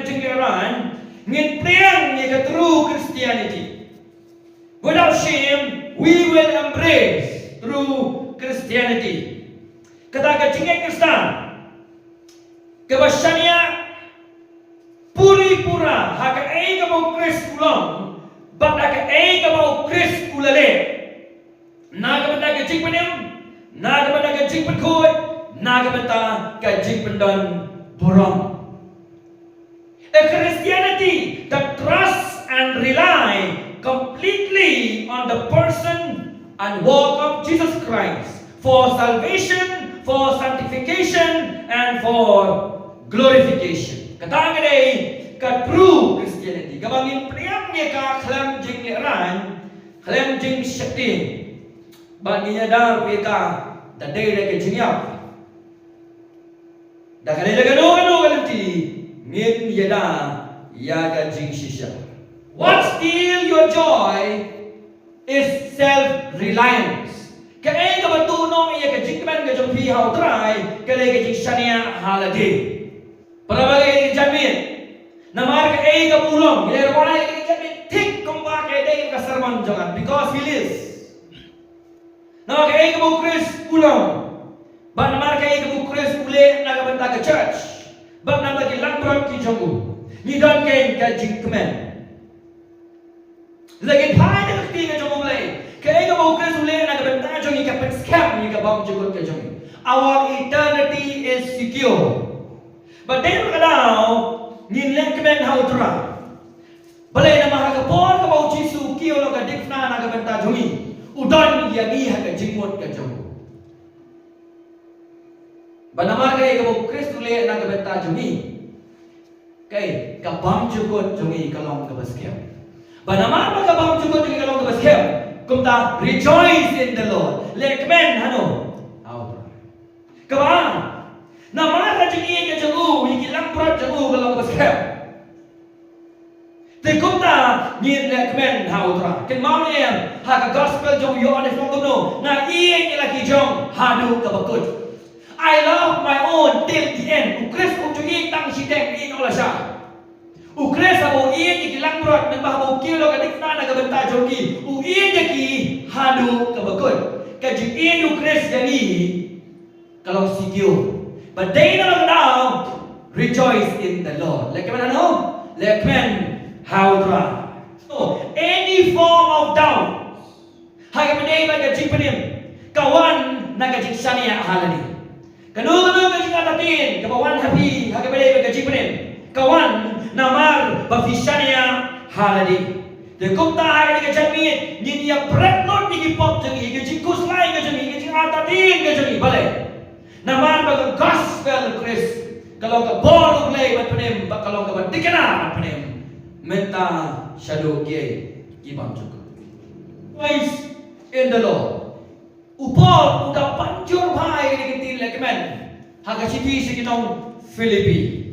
jing leran, ngin priang ni ke true Christianity. Without shame, we will embrace true Christianity. Kata jing Kristen, kebasyania puri-pura haka ei kabau Chris ulang, bat haka ei kabau Chris ulale. Naga benda jing penim, naga benda jing penkoi, naga benda jing pendan borong. A Christianity that trusts and rely completely on the person and work of Jesus Christ for salvation, for sanctification, and for glorification. Kata kadai ka true Christianity. Kabangin priang niya ka klam jing leran, klam jing shakti. Baginya dar ka dadai lagi jingyap. Dah kadai lagi no kalanti ngin yada yaga jing shisha. What steal your joy is self-reliance. Kaya ka batunong iya ka jingman ka jong pihaw try, kaya ka jing shania halade. Para bagay ka jamin, namar ka ay ka pulong, kaya ka ay ka jamin, tik kung bakit ay ka sermon jangan, because he lives. Namar ka ay ka bukris pulong, ba namar ka ay ka bukris uli nagabanta ka church, ba namar ka langprot ki jongu, ni don kain ka jingman. Lagi pai na kati ka jong ulay. Kaya ka bukris uli nagabanta jong ika scam ika bang jugot ka jong. Our eternity is secure. But then kadao ngin kemen haudra. Balay na mahagapon ka bau Jisu kiyo lo ka dikna nagabanta jongi. Udan yagi ha ka jingmot ka jong. Banamar kay ka bukris uli nagabanta jongi. Kay ka bang jugot jongi kalong ka baskem. Banamar magabang jugot jongi kalong ka baskem. Kumta rejoice in the Lord. Lekmen hano. Out. Kabang. Namar ka jongi ka jongu, ikilang prat jongu kalong ka baskem. Te kumta ngin lekmen hautra. Ken mauniem ha ka gospel jong yo anes mongno na ieng ilaki jong hanu ka bakut. I love my own till the end. Ukres ujugi tang sideng in olasha. Ukres abo ieng ikilang prat nang bahabo kilo ka dikna na kabenta jogi. U ieng yaki hanu ka bakut. Ka jing ieng ukres yani kalau sigyo. But they na now rejoice in the Lord. Lekmen ano? Lekmen hautra. So any form of doubt, hagamanay magajingpanim, kawan nagajingshania halani. Kanu kajing atatin, kawan happy, hagamanay magajingpanim, kawan namar bafishania halani. The kumta hagani kajangmin, niya pretlot ni pop jangi, kajingkus lain kajangmi, kajing atatin kajangmi, balay. Namar baga gospel Chris, kalau ka borong lay matpanim, kalau ka batikana matpanim. Menta shadow kiai ibang cukup. Praise in the Lord. Upor udah pancur bhai dikitin lekmen. Haga siti sekinong Filipi.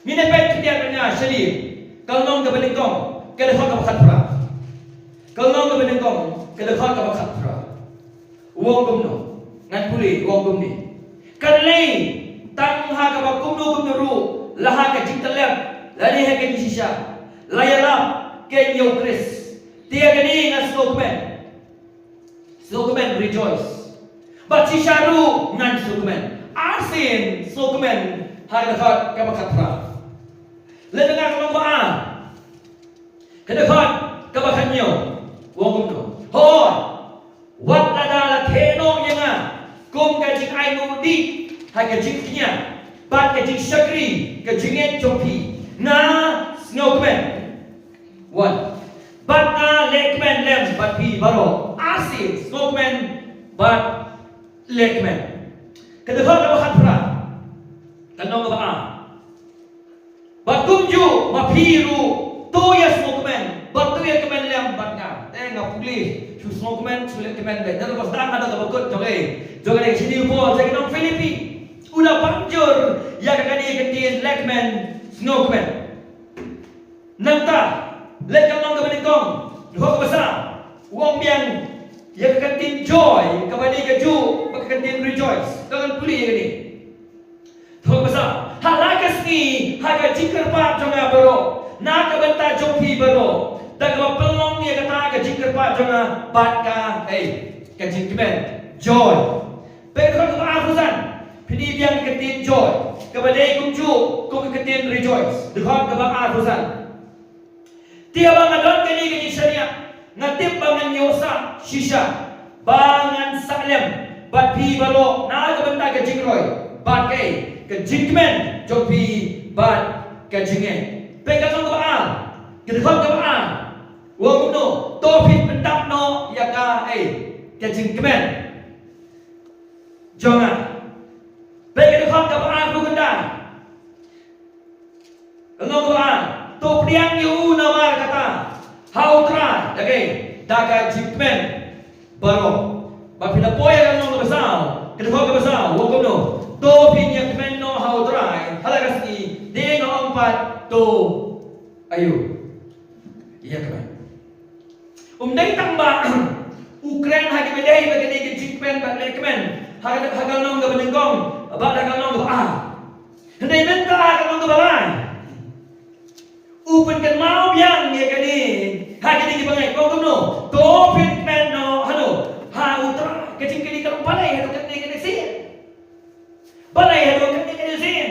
Mine pet dia punya syalir. Kalau nong ke beningkong, ke dekat ke bakatra. Kalau nong ke beningkong, ke dekat ke bakatra. Uang gumno, ngan puli uang gumni. Kalai tang haga bakumno ru, laha ke jingtelem. Lani hai ke shisha layalap ke yo Chris dia gani ngas sokmen rejoice but shisha ru ngan sokmen asin sokmen har dekat ke bakatra le dengar kalau ba ke dekat ke bakanyo wong kumno ho wat adalah teno yenga kum ka jing ai nu di hai ke jing nya bat ke jing sakri ke jingen chopi na snowman one but na lekman lem but pi baro asin snowman but lekman kada fa ka khatra kanong ba but kumju mapiru to ya snowman but to ya kemen lem but nga ngapuli su snowman su lekman be dan pas dang ada ka bakut joge sini po sa kinong Filipi udah panjur ya kagani ketin lekman snowman nanta lekang nong kebeningkong dua besar uang biang ya ketin joy kabani keju ketin rejoice dengan puli ini dua besar halakas haga jikar pa jonga bero na ka benta jongpi bero daga pelong ni kata ka jikar pa jonga bat ka ka jingmen joy pe ko ka afusan pini biang ketin joy ka badai kumju ko ketin rejoice dekat ka ba afusan tiaba ngadon kini ke syariat ngatip bangan nyosa shisha bangan salem bat pi balo na ka benta ka jikroy bat ke jingmen jongpi bat ka jingen pe ka song ka ba ka dekat ka ba wong no topit pendap no ya ka ka jingmen jonga bagi dekat ka ba ku kenda kalau ka to priang yu na mar kata how try daga jingmen baro ba pinapoya ka no basao ka dekat ka basao wong no to pinya kmen no how try halagas ni de no empat to ayo iya ka umdai tamba Ukraine hagi bedai bagi ke jingmen ba lekmen hagal nong ga benengkong ba dagal nong ga hendai menta hagal nong ga balai upen kan mau biang ye kani hagi di bangai kong no to pitmen no hano ha utra ke jingkini kalau balai hado kan ni sin balai hado kan ni sin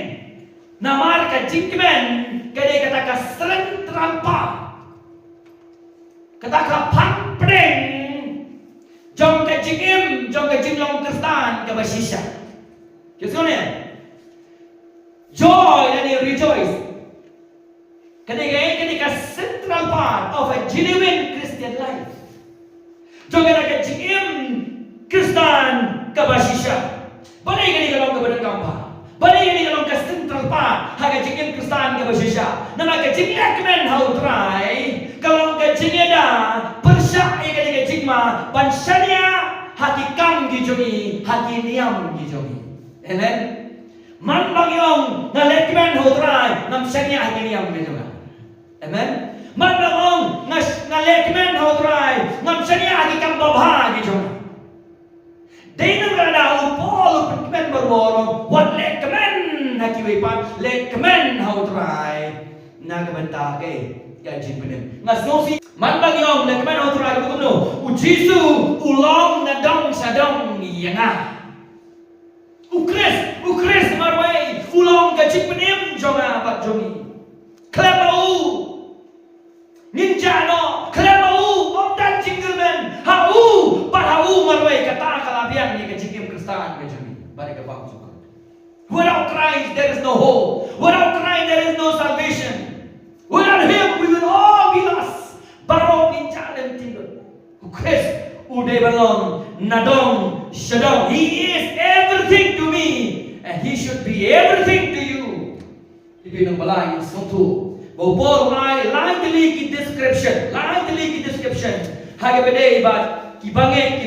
namar ka jingmen kade kata ka seren trampa kata ka pangpreng jong ka jingim jong ka jinglong kristan ka basisha kisone joy and rejoice kade ka central part of a genuine Christian life jong ka jingim kristan ka basisha balai kani kalong ka badang kampa balai kani kalong ka central part haga jingim kristan ka basisha nama ka jinglak men how try kalong ka jingeda persyak kani ka jingma bansyania hati kam gijongi hati niam gijongi amen man bangyong na lekmen hotrai nam syania hati niam gijonga amen man bangyong na lekmen hotrai nam syania hati kam babha gijonga deinam rada upol upmen berborong wat lekmen hati wipan lekmen hotrai na kabenta ke kajin benem ngasnosi man bagyong lekmen hotrai bukuno ujisu ulong na dong sadong yanga ukres marway ulong kajin benem jonga bat jongi klemau ninja no klemau omdan jinglemen hau bat hau marway kata kalabian ni kajin kristan kajin bari ka bang suka without Christ there is no hope without Christ there is no salvation without him we will all be lost barong ninja dan tidur ukres ude balong nadong shadong he is everything to me and he should be everything to you ibinang balay sotu bopor ay lightly description haga bedai bat kibanget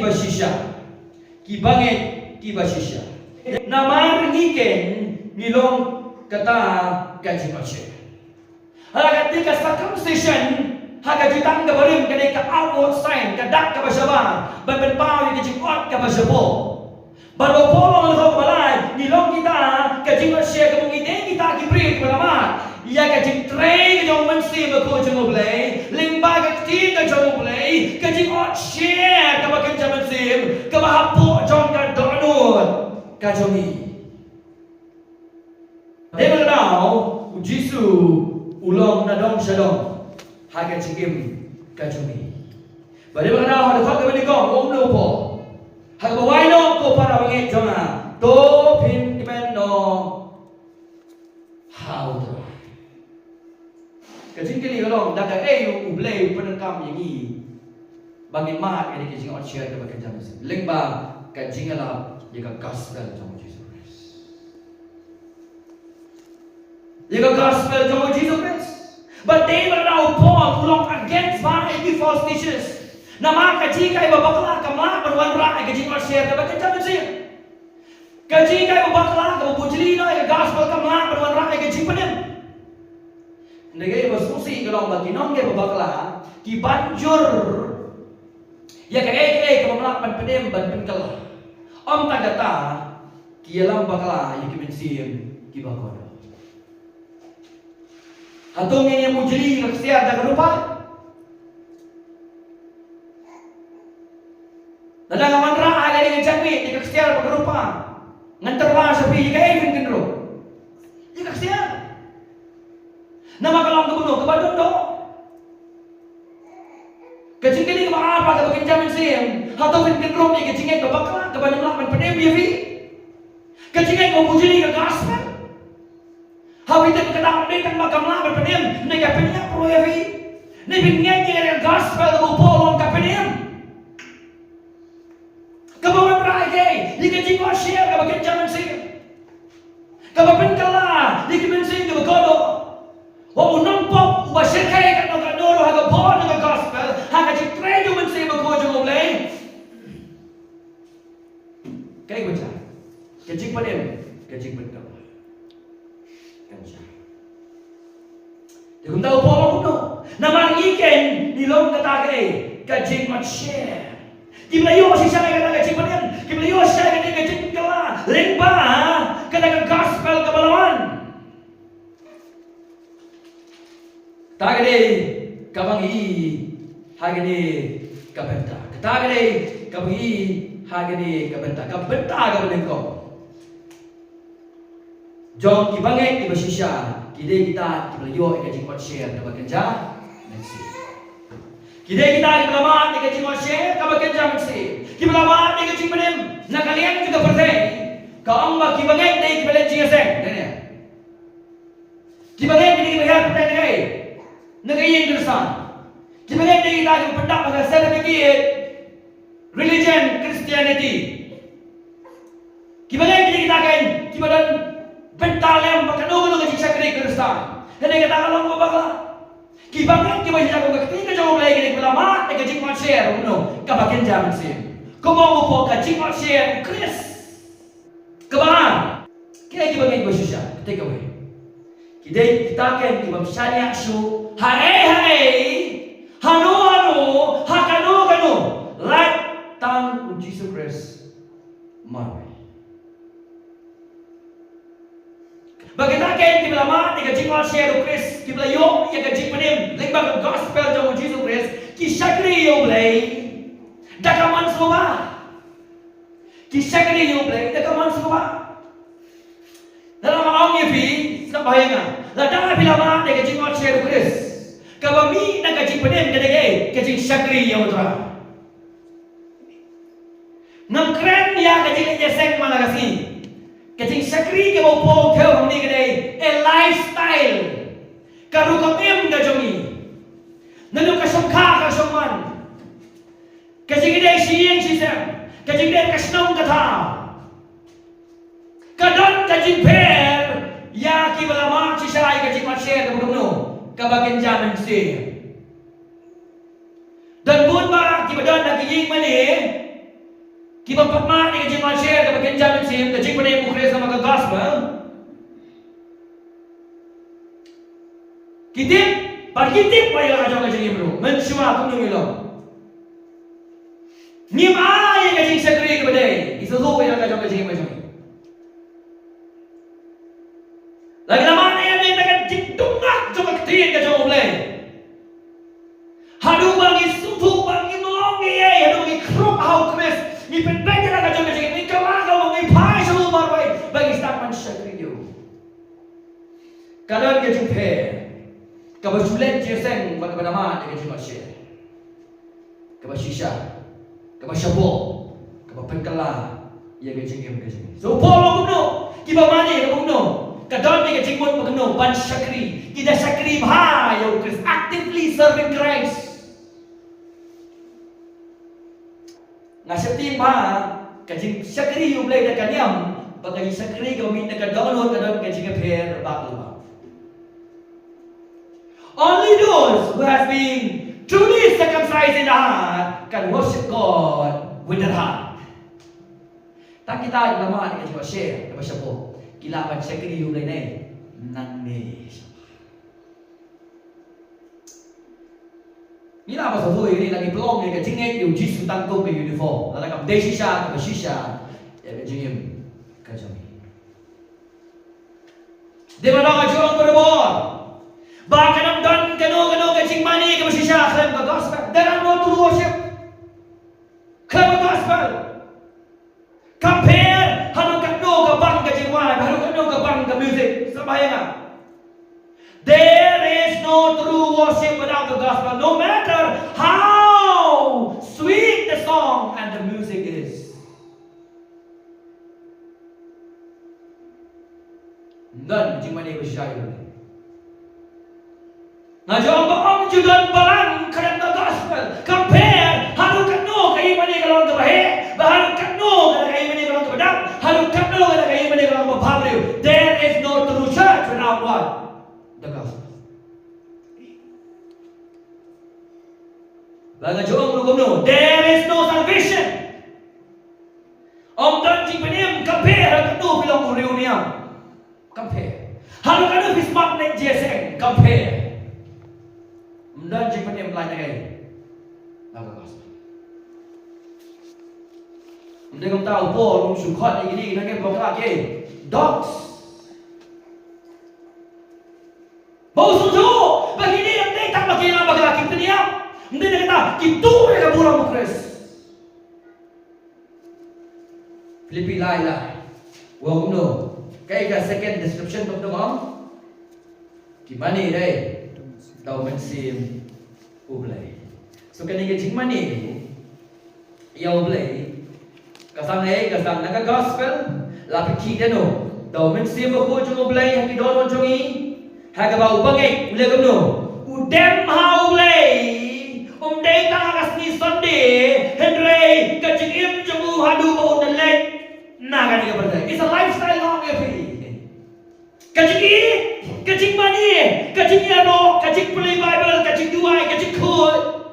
kibashisha namar ngiken nilong kata kajimache halaga tika circumcision haga jutang ka barim ka ka outward sign ka dak ka basaba ban pawi ka jikot ka basabo baru polong ko balai nilong kita ka jikot siya ka mong ide kita kibrit malamat ya ka jitre ka jong mansi ba ko jong oblay limba ka tin ka jong oblay ka jikot siya ka bakin jaman sim ka bahapo jong ka donut ka jongi Demo now Jisu ulong na dong shadong haga chikim kachumi bade bana hada khak bani ko om no po haga bawai no ko para bangi jonga to pin men no how to kachin kini galong daga ublay penengkam yang i bangin mat ini kachin on share ka bakan jamis lingba kachin ala yaka gospel jong Jesus Christ yaka gospel jong Jesus Christ. But they were now Paul ulong against any false teachers. Nama kaji kai babakla kamla berwanra kaji share ka bakan jamin sih. Kaji kai babakla ka bujli no ka gospel kamla berwanra kaji penem. Negeri bersusi kalau bagi nong ke babakla ki banjur ya ka kamla pan penem ban penkal. Om tagata ki alam bakla ya ki mensim ki bakon. Hatong yang mujeli kesiar dah lupa. Dalam mantra ada yang jambi di kesiar berupa. Nganterwa sapi jika event kendro. Jika kesiar. Nama kalau kebunuh kepadon do. Kecing kini apa kebagian jamin sim. Hatong event kendro ni kecingnya kebakar kepadon lapan penem biavi. Kecingnya kau mujeli ke gospel. Hawi itu berkata mereka makam lah berpenem. Mereka penyap proyevi. Ini bingung yang gospel kebu polong kapenem. Kebawa berai, jika jika share kebagian jamin sim. Kebagian kalah, jika mensin kebagodo. Wah unampok, ubah syirkai kan nak noro haga bon haga gospel. Haga citra jo mensin begojo mulai. Kayak baca. Kecik penem, kecik betul. Dia tahu pola kuno. Nama ikan di lom kata ke, kajik mat share. Kimlayo si siya kata kajik panen. Kimlayo siya kata kajik kala. Ringba kata gospel kebalawan. Tagade kabang i hagani kabenta. Tagade kabang i hagani kabenta. Kabenta kabang ko. Jom kibangai kibasisya. Kidai kita kibelayo ikajing kot share dapat kerja mensi. Kidai kita kibelamat ikajing kot share dapat kerja mensi. Kibelamat ikajing penem nak kalian juga percaya. Kau amba kibangai dai kibelen jingaseng. Dene. Kibangai kini kibahar percaya dai. Nagayin tersan. Kibangai dai kita pendak pasal certificate religion Christianity. Kibangai kini kita kan kibadan bentalem bakano ng sakri Kristan. Hindi kita kalong babala. Kibangan kiba siya kung ketika jauh lagi ni ulama ay kajik share uno kabakin jamin sim. Kumo po kajik share Chris. Kaban. Kaya kibangan kiba siya ketika we. Kidai kita kan kiba syariah su hai hanu hakanu like tang Jesus Christ. Marway. Bagaimana kita lama dengan jingwal share Chris kita yo yang kajik penim lembag gospel jauh Jesus Christ kisakri yo play dakaman semua kisakri yo play dakaman semua dalam orang ni pi nak bahayangan ladang bila lama dengan jingwal share Chris kabami nak kajik penim kadang kajik sakri yo tra nam keren ya kajik jeseng mana kasih kecing sakri ke mau pol kau ni kedai lifestyle karu kamem da jomi nanu kasangka kasaman kecing kedai siang sisam kecing kedai kasnong kata kadang kecing per ya ki balama sisai kecing masher kamu kabagen jaman si dan bun ba ki badan nak ying mani Kiba patma ni kajing share ka bagian jamin sim kajing pa na yung sama ka gospel. Kitip, pagkitip pa yung kajong kajing ibro. Mensyuma kung yung ilo. Nima yung kajing sakri ka ba day? Isuzo yung kajong kajing ibro. Lagi naman na yan yung nagkajigtungak sa magtiyan kajong ublay. Hadu bang isuto bang inulong iyay. Hadu bang ikrop how Chris. Ni penbanya na kajong kajong ni kawaga mga ipay sa lumarway bagi staman siya kriyo. Kadang kajong pe kabasulet jeseng bagabanaman ni kajong masya. Kabasisya, kabasyapo, kabapenkala iya kajong yung kajong. So polo kuno, kiba mani kuno. Kadang ni kajong mo kuno ban syakri. Kita syakri bah yung Christ actively serving Christ. Nasatin ba kajing sakri yung play na kanyam bagay sakri gawin na download kadang kajing pair bakla. Only those who have been truly circumcised in the heart can worship God with their heart. Tak kita lama ni kajing share apa siapa kilapan sakri yung play na nang ni. Ni lah pasal tu ini lagi belum ni kecing ni有技术当工的 uniform， 那个得西下，那个西下，也个经验开始没。Di mana kajong berbuat? Bahkan ang dan kano kaching mani ka masisya claim ka gospel. There are no true worship. Claim ka gospel. Compare halu kano ka bang kaching wine, halu kano ka bang ka music. Sabaya nga. There is no true worship without the gospel. No matter how sweet the song and the music is. Dan kaching mani ka masisya yun. Ngajong baong judan barang karen the gospel. Compare halu kano kay mani kalong kabahe, halu kano kay mani kalong kabadam, halu kano kay mani kalong kababriyo. There is no true church without what? The gospel. Ngajong lukum no, there is no salvation. Om dan jing panim compare halu kano bilang uriw niyam. Compare. Halu kano bismak nek jeseng. Compare. Dan jika dia melayan lagi, lagu gospel. Anda kamu tahu Paul suka ini kita kan lagi dogs. Bau suju begini anda tak bagi nama bagi laki peniam. Anda kata kita yang burang mukres. Filipi lai. Wah kuno. Kayak second description tu dong. Di mana deh? Tao mình xem ublay. So kanina jing mani ya ublay. Kasang naga gospel lapit kita no. Tao mình xem ko jung ublay haki don jongi. Haga ba ubangay ule gumno. Udem ha ublay. Day tangas ni Sunday. Henry kajing im jung hadu ba unalay. Naga ni kabarday. It's a lifestyle long every. Kajing mani, kajing yano, kajing play Bible, kajing duai, kajing kod,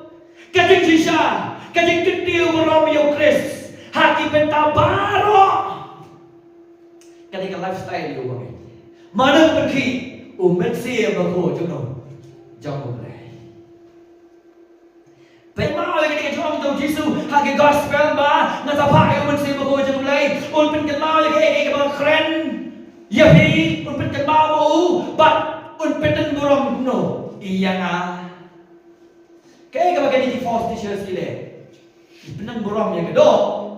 kajing sisa, kajing kendiu beromeo Chris, hati pentabaro. Kajing lifestyle yo bang. Mana pergi, umat siya bako jono, jangan boleh. Pemau lagi ni jom tu Yesus, hagi gospel ba, nasapai umat siya bako jangan boleh. Ulpen kenal lagi kebal keren. Yahi unpeten mau but unpeten burong no iya nga kaya kapag ganiti false teachers sila ipenan burong ya kedo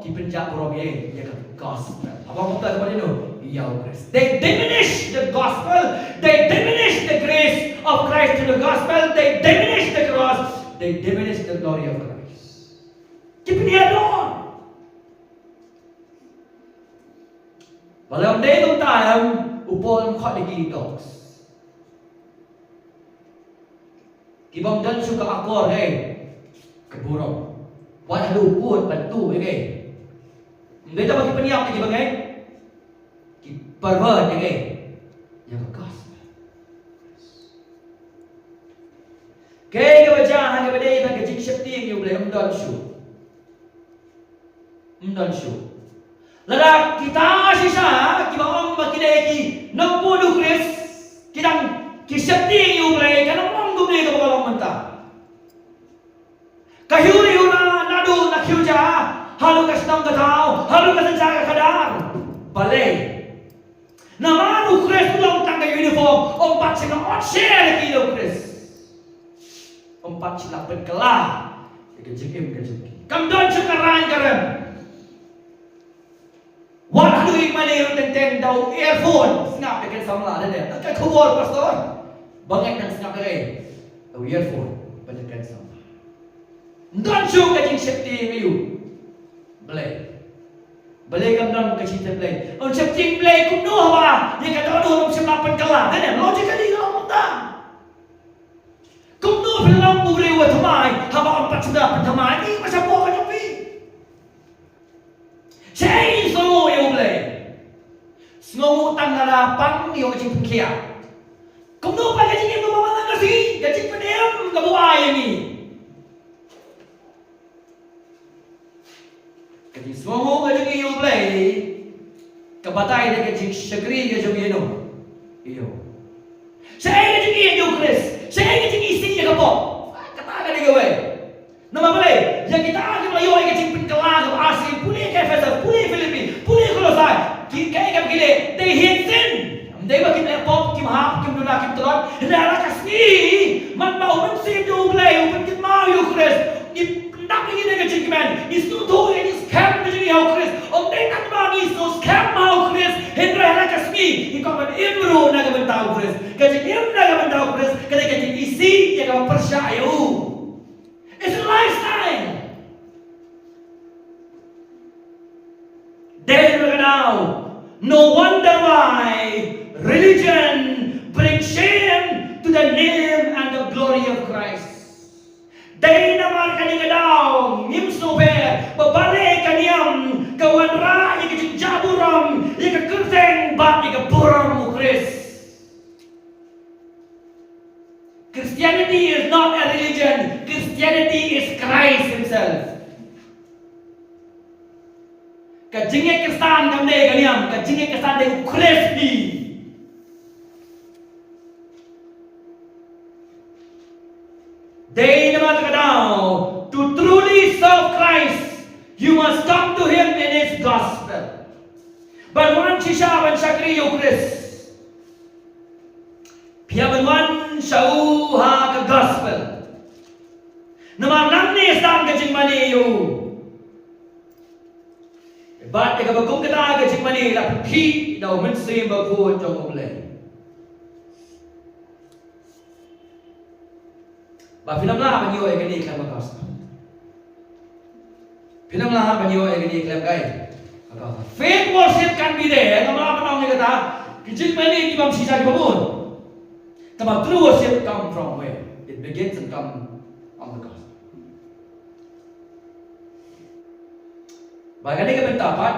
ipenjak burong ya ke gospel abang kita kepada no iya Christ they diminish the gospel they diminish the grace of Christ to the gospel they diminish the cross they diminish the glory of Christ kipiniya doon. Walau dia tu tayang upon kau lagi dogs. Kibang dan suka akor keburung. Wan ada upon bantu Dia tak bagi peniap lagi bagai. Pervert yang gospel. Kaya kebacahan kepada iban kecik syakti yang boleh umdan syuk. Lada kita sisa kita om bakideki nampu Chris kita kisati yu play kana om gumne ka balang manta kahuri una nadu nakyuja halu kastam katao halu kasansa kadar balay namanu Chris ulang tangga uniform om pat sila on share kilo Chris om pat sila penkelah kejim kamdon sekarang karam. What do you money on the ten down earphone? Snap again some lah ada. Tak keluar pastor. Banyak yang snap lagi. Tahu earphone pada kan sama. Dan show kajing safety mayu. Belai kamdam kajing play. On safety play kumno hawa. Dia kata aduh orang semapan kalah. Ada logically kalau muda. Kumno film boleh buat tamai. Hawa empat sudah pertama ini macam apa kau pi? Change semua yang boleh. Semua tanggal lapang yang kecil kia. Kamu apa kecil yang bawa mana kasih? Kecil pendiam kamu ayam ni. Kecil semua kecil yang boleh. Kebatai dia kecil segeri kecil yang iyo. Saya kecil yang Chris. Saya kecil isi yang kamu. Katakan dia gawe. Nama boleh. Yang kita akan melayu kecil penkelah asing. Pulih Efesus, pulih Filipi, pulih Kolosai. Kaya kam gile, they hate sin. They were kim pop, kim hap, kim duna, kim telon. Hendaklah kasih ni ikaw man-imro na kabantao Chris. Kajing im na kabantao Chris, kajing isi ya ka percaya. It's a lifestyle. Then now, no wonder why religion brings shame to the name and the glory of Christ. Dahil naman kanina daw, ngimsober, babalik kaniyam, kawanra, ikajaburam, ikakurteng, bat ikaburam mo Chris. Christianity is not a religion. Christianity is Christ Himself. Kajingnya kesan kamde kaniyam, kajingnya kesan de Kristi. They never down. To truly serve Christ, you must come to Him in His gospel. But one shisha ban shakri yo Chris. Pia ban one shau ha ka gospel. Nama namni istan ka jingmani yo. But eka bagong kata ka jingmani la phi daw min sim ba ko jong ule. Ba pinamla ban yo eka ni klam gospel. Pinamla ban yo eka ni klam gai. Faith worship can be there. Nama panong ni kata jingmani di bam sisa di babun. But true worship come from where? It begins and come on the gospel. Bagani ka bentapat,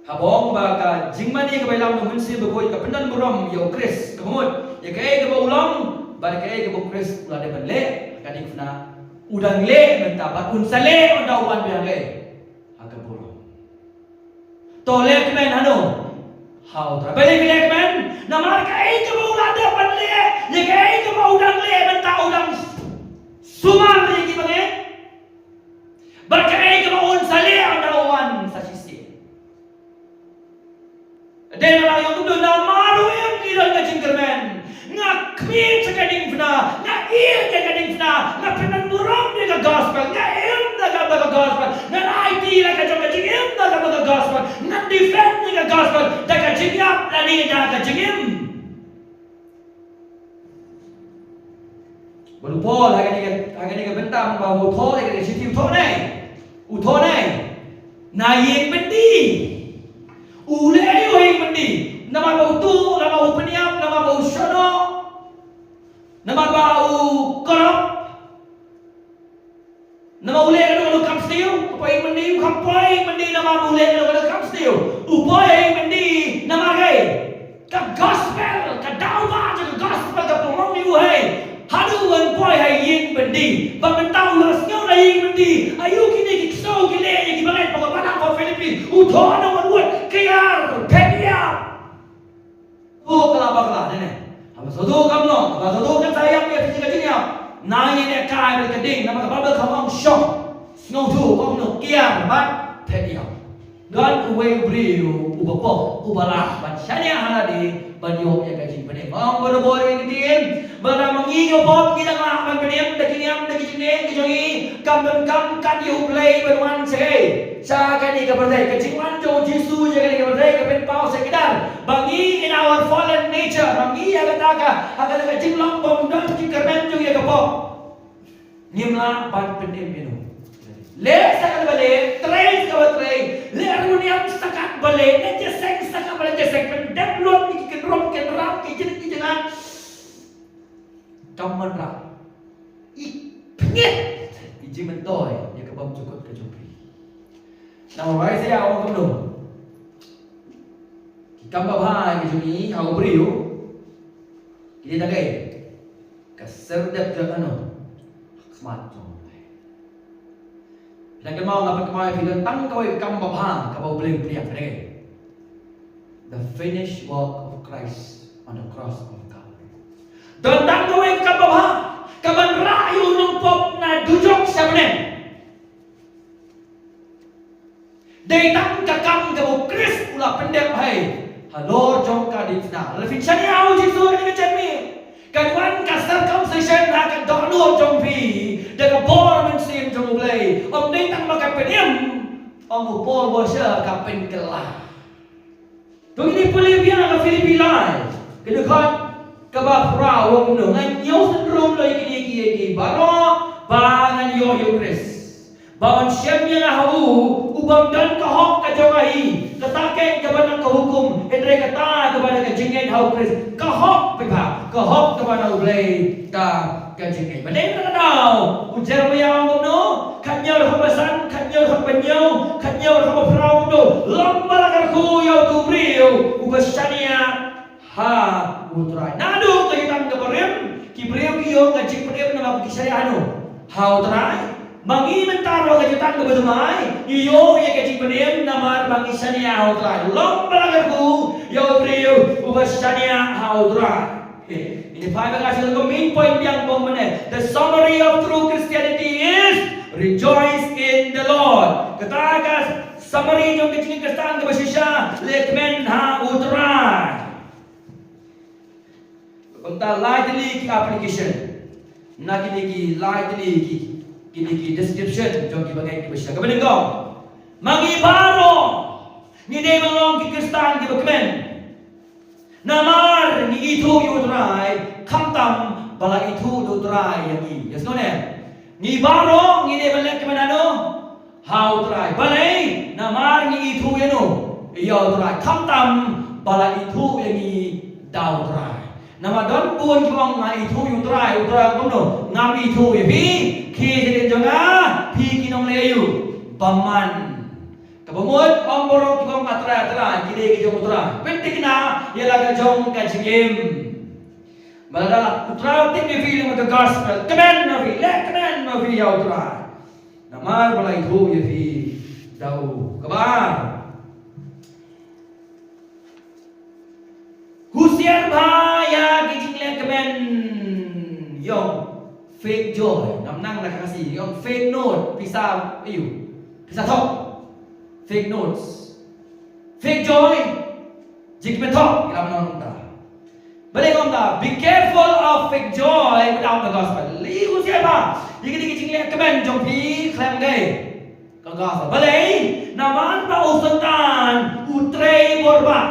habong baka jingmani ka bailam no munsi bagoy ka pendan buram yo Chris kamut ya kay ka ulam bar kay ka Chris ula de banle kadik na udang le bentapat unsale onda uban biang le aga buram tole kmen hano how tra balik le kmen namar kay ka ula de banle ya kay ka udang le benta udang sumar ni gibange bar kay ka unsale onda uban sa sisi. Dan orang yang tu na maru yang kira na jingkerman, ngak kmin sekading fna, ngak il sekading fna, ngak penan burung ni ka gospel, ngak im na ka gospel, ngak IT na ka jong ka jingim na ka gospel, ngak defend ni ka gospel, da ka jingyap na ni da ka jingim. Baru Paul agak ni bentang bahawa Paul agak situ utho nai, na yeng bendi. Ule ayo hing mendi, nama bau tu, nama bau peniap, nama bau shono, nama bau korop, nama ule kalau kam stiu, apa hing mendi, kampai mendi nama ule kalau kam stiu, upai hing mendi nama gay, ka gospel, ka dawa je gospel ka pemong ni uhai, hadu wan pai hai hing mendi, bangentau las ngau lai hing mendi, ayu kini kisau kile yang dibangai pengabana ko Filipin, uthona manwat kayar pedia. Oh kalabakla nene. Apa sodo kamno, apa sodo kan sayang dia pijik kajingnya. Nai ne kai ber keding nama babel kamang shock. Ngau tu kamno kiar bat pedia. Dan uwe brio ubapo ubala ban syania haladi ban yo ya kajing pene. Mang berbore ngidin, bara mangingo pop kita ngah ban pene dakinyam dakijine kijongi kam kan you play ban wan sei. Sa kani ka berdai ka jingwan jo Jesu je kani ka berdai ka pen pau sekedar bangi in our fallen nature bangi ya kata ka jinglong bom dan ki kermen jo ya ka po nimla ban pendem menu le sakal bale train ka batrai le aruniam sakat bale ne jesek sakat bale jesek pendem lon ki kedrom ke ram ki jengan kaman ra I pengit iji mentoy ya ka bom cukup ka jumpi. Nama baik saya awak kamu. Kita bahas ini awak beriu. Kita tak kaya. Keserdak jangan smart tu. Jangan mau ngapak mau kita tang kau kamu bahas kau beli beli apa ni? The finished work of Christ on the cross of Calvary. Dan tang kau kamu bahas kamu rayu numpuk na dujok sebenarnya. Dari tang kakam kamu Chris pula pendek hai. Halor jom ka di fna. Lefin chani au Jesu ni macam ni. Kawan ka circumcision ra ka dono jom pi. Dengan bor men sim jom ulai. Om dei tang maka penim. Om upol bosya ka pen kelah. Tong ini Bolivia ka Filipina. Kedekot ka ba prao no ngan yo syndrome lo iki baro bangan yo Chris. Bawan syamnya ngahu ubam dan kahok ka jogahi katake ka banang ka hukumendre kata ka banang ka jingen hau Chris kahok pipa kahok ka banang ublay ka jingen badeng na daw ujar mayang no kanyo ka basan kanyo ka banyo kanyo ka prao no lambal ka ku yo tu brio ubasania ha utrai nado ka itang ka barem ki brio kiyo ka jing brio na makisaya ano ha utrai Mangi mentaro ka jutang ka badumay iyo ya ka jing brio namar mangisania ha utrai lambal ka ku yo brio ubasania ha utrai. Ini five kasi ko main point yang pemene. The summary of true Christianity is rejoice in the Lord. Katakas summary yung kicing kastan ka basisya lekmen ha utrai. Unta lightly ki application. Na kini lightly ki description yung kibagay ki basisya. Kabening ko. Mangibaro. Ngide mangong ki kastan ki bakmen. Namar ni itu yudrai kamtam bala itu dudrai yangi yes no ne ni baro ni de balak kemanano how drai balai namar ni itu yano iyo drai kamtam bala itu yangi dau drai nama don buon kong nga itu yudrai kono ngam itu yebi ki de jonga pi kinong leyu baman Kabumut om borong kong atra kide ki jong utra penting na yala ka jong ka jigim balada utra ting ni feeling of the gospel kamen na fi leknen na fi ya utra namar balai thu ye fi dau kabar husian bhaya ki jing lekmen yong fake joy nam nang na kasi yong fake note pisa ayu pisa thok fake notes, fake joy. Jika betul, kita menonton. Balik kita, be careful of fake joy without the gospel. Liu siapa? Jika dikicing kemen jompi klaim gay, ke gospel. Balik, naman pa usuntan utrei borba.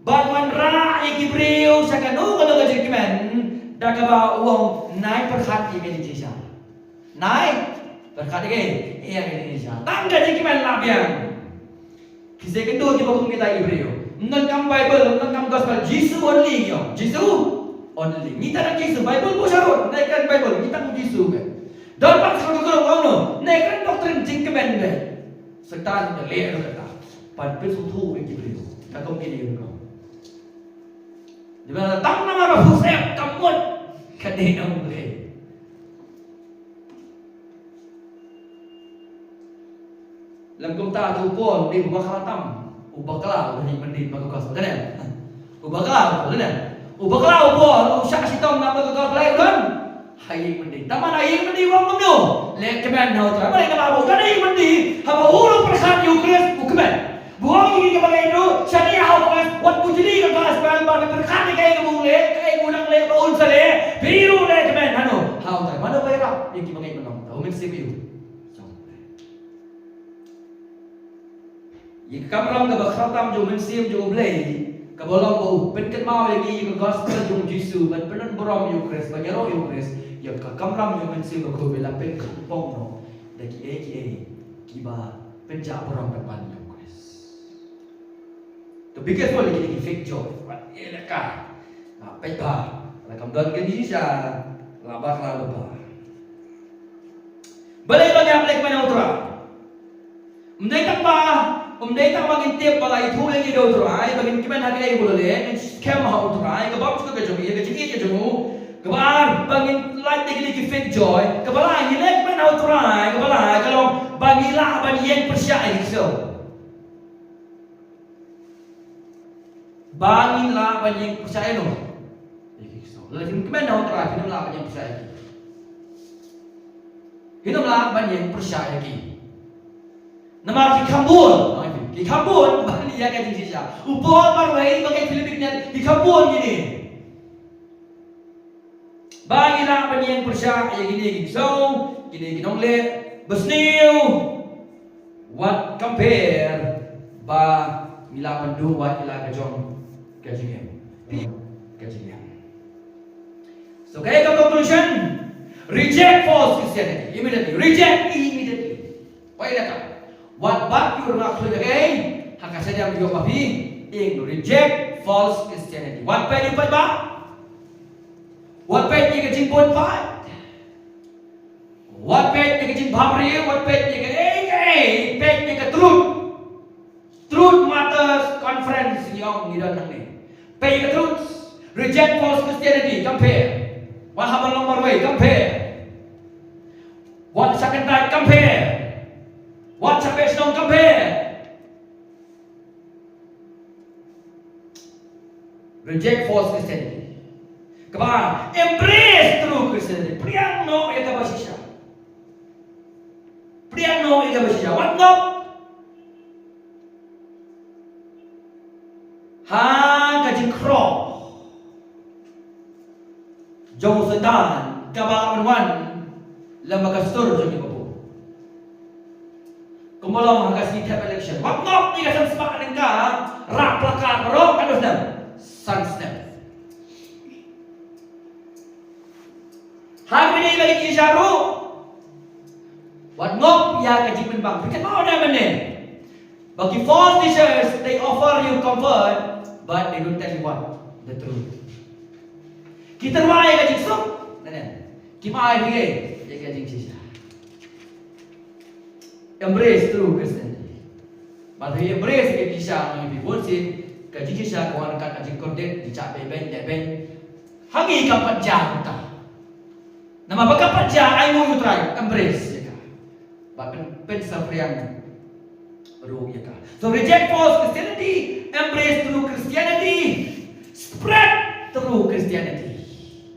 Banwan ra ikibriu sakanu kalau kecil kemen, dah kaba uang naik perhati Indonesia, naik. Berkat ini, iya Indonesia. Tangga jiki main labian. Kisah kedua kita hukum kita Ibreo. Menangkam Bible, menangkam Gospel. Jesus only yo. Jesus only. Kita nak Jesus. Bible pun syarat. Naikkan Bible. Kita pun Jesus kan. Dapat sebagai guru kamu no. Naikkan doktrin jiki main deh. Serta kita lihat kata. Pada suatu Ibreo. Kita kau kiri kau. Jadi tang nama Hussein kamut. Kadeh nama boleh. Langkung ta tu pun di ubakalatam ubakala udah mendin bagus kan ubakala betul kan ubakala pun usah sitom nama bagus lain kan hai mendin taman hai mendin wong mendo lek kemen hau tra balik kalau kan hai mendin haba ulu persan Ukraine bukan buang ini kebagai itu syariah hau kan wat bujili kan kelas ban ban perkan kayak ngule kayak ngudang le baul sale biru lek kemen hanu hau tra mana bayar yang kebagai menong tahu mesti biru. Jika kamram ka bakhatam jo mensim jo blay ka bolong bo pen ket mau lagi ka gospel jo Jesu ban penon borom yo Chris ba yaro yo Chris ya ka kamram jo mensim ko bela pen ka pong no daki ki ba pen ja borom ka ban yo Chris to be careful lagi fake joy wat ele ka na pe ba la kam don ke ni sa labar la ba balay ba ngap lek man utra mdai tak ba Umdai tak bagin tip balai itu lagi do terai bagin kiman hari lagi boleh scam hau terai kebab juga kejomi ya kecil kejomu kebar bagin lagi fake joy kebala ini lagi kiman hau terai kebala kalau bagilah bagi yang percaya itu bagilah bagi yang percaya no lagi kiman hau terai hiduplah bagi yang percaya hiduplah bagi yang percaya lagi nama di Kambun bali ya kan Indonesia. Upon marway bagai Filipina di Kambun gini. Bagi nak penyiang persya ya gini so gini ginong le besniu what compare ba Mila pendu wat ila kajong kajingem. Kajingem. So kaya ke conclusion, reject false Christianity immediately. Reject immediately. Why that? What you nak sudah kaya? Hak saja video papi. Reject false Christianity. What pay you ba? What pay you kajing pun pa? What pay you kajing bhamri? What pay you kajing pay you truth? Truth matters conference yang tidak nanti. Pay you truth. Reject false Christianity. Compare. What happened along the way? Compare. What second time? Compare. What salvation? Compare. Reject false Christianity. Kebal. Embrace true Christianity. Priang no ika basisya. Priang no ika basisya. What no? Ha kajing cross. Jauh setan, kabal wan, lembaga stur jauh ibu. Kemudian menghadapi tap election. Waktu ni kasih sepak dengan rak plakat berok kan sudah sunstep. Hari ini bagi kisahru. Waktu ya kaji penbang. Fikir mau dah mana? Bagi false teachers, they offer you comfort, but they don't tell you what the truth. Kita ruai kaji sok, nene. Kimai dia, dia kaji kisah. Embrace true Christianity. Bagi embrace kisah yang dibuat kaji kisah kawan kaji konten dicap beben. Hangi kapan jam kita. Nama bakapan jam, I know you try. Embrace ya kan. Bahkan pensar yang baru ya kan. So reject false Christianity, embrace true Christianity, spread true Christianity.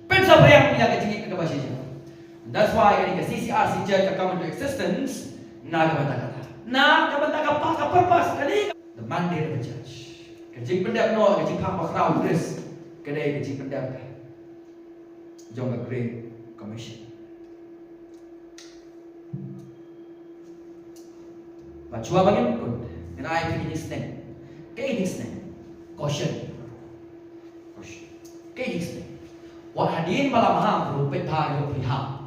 Pensar yang dia kaji kebasisnya. That's why ini CCRC Church come into existence. Nak kata apa purpose kali the mandate of the church. Kecik pendap no, kecik pak makrau Chris. Kedai kecik pendap. Jom ke Great Commission. Bacua bagian pun. And I think this name. Kayak this name. Caution. Kayak this name. Wat hadirin malam ham rupet tayo priham.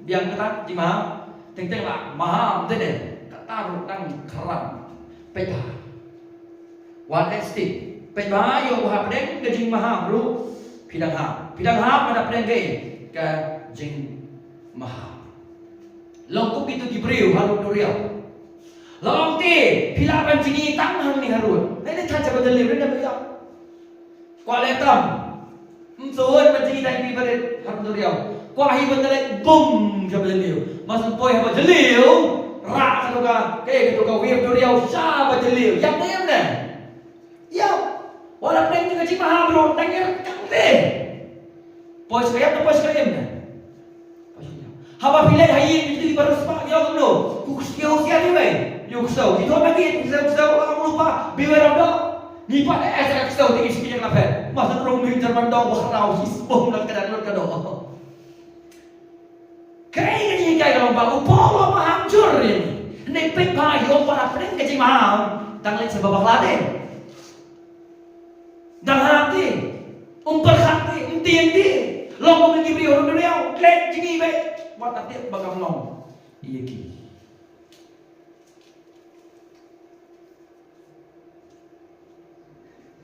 Yang kata jima. Teng-teng lah, maham tu deh. Taruh tang keram, peta. One stick, peta yo hapdeng ke jing maham bro, pidang ham ada pedeng ke jing maham. Longkuk itu gibril harut duriau. Long ti, pilapan jingi tang hang ni harut. Ini tak cepat deliver dah beliau. Kualitam, suun menjingi tang ni berit harut duriau. Kuahi bentelek boom cepat deliver. Masuk poi apa jeliu, rak saluka, ketuka wave duriau siapa jeliu, yang ni mana? Ya, walaupun yang juga cuma habro, tanya kangde. Poi sekaya tu poi sekaya mana? Haba pilih hari ini baru sepak dia kamu, kukusio siapa ni? Yukusau, kita bagi kusau kamu lupa, beware of dog. Ni pada esok kusau tinggi sikit yang lapar. Masuk rumah Jerman dog, wahrau hisbom nak kedan kedok. Kaya ni kaya kalau baru polo hancur ini. Nek pek bayu para pedeng kecil mahal. Tang lain sebab lade. Dang hati, hati, enti. Long mengi beri orang dunia, klet jingi be. Buat nanti bagam long. Iya ki.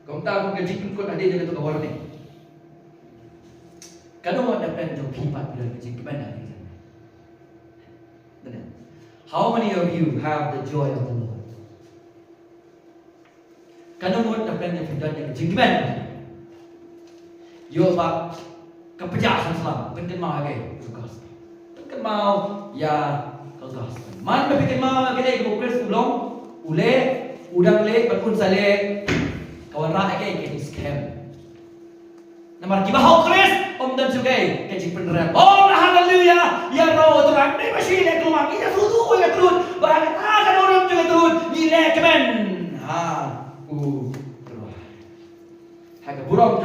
Kau tahu kecil pun ada jaga tu kawan ni. Kalau ada plan jom pipat bila kecil mana? How many of you have the joy of the Lord? Kalau mau dapat yang tidak jengkeman, yo pak kepejasan selam, pengen mau lagi, tugas, pengen mau ya tugas. Man pengen mau lagi bukres ulong, ule, udang le, berpun sale, kawan rakyat lagi scam. Nampak kita hokres, dan juga kecil penerang. Oh haleluya, ya roh terang ni masih nak keluar. Kita suruh kita turun, barang ada orang juga turun. Nilai kemen, terus. Harga burung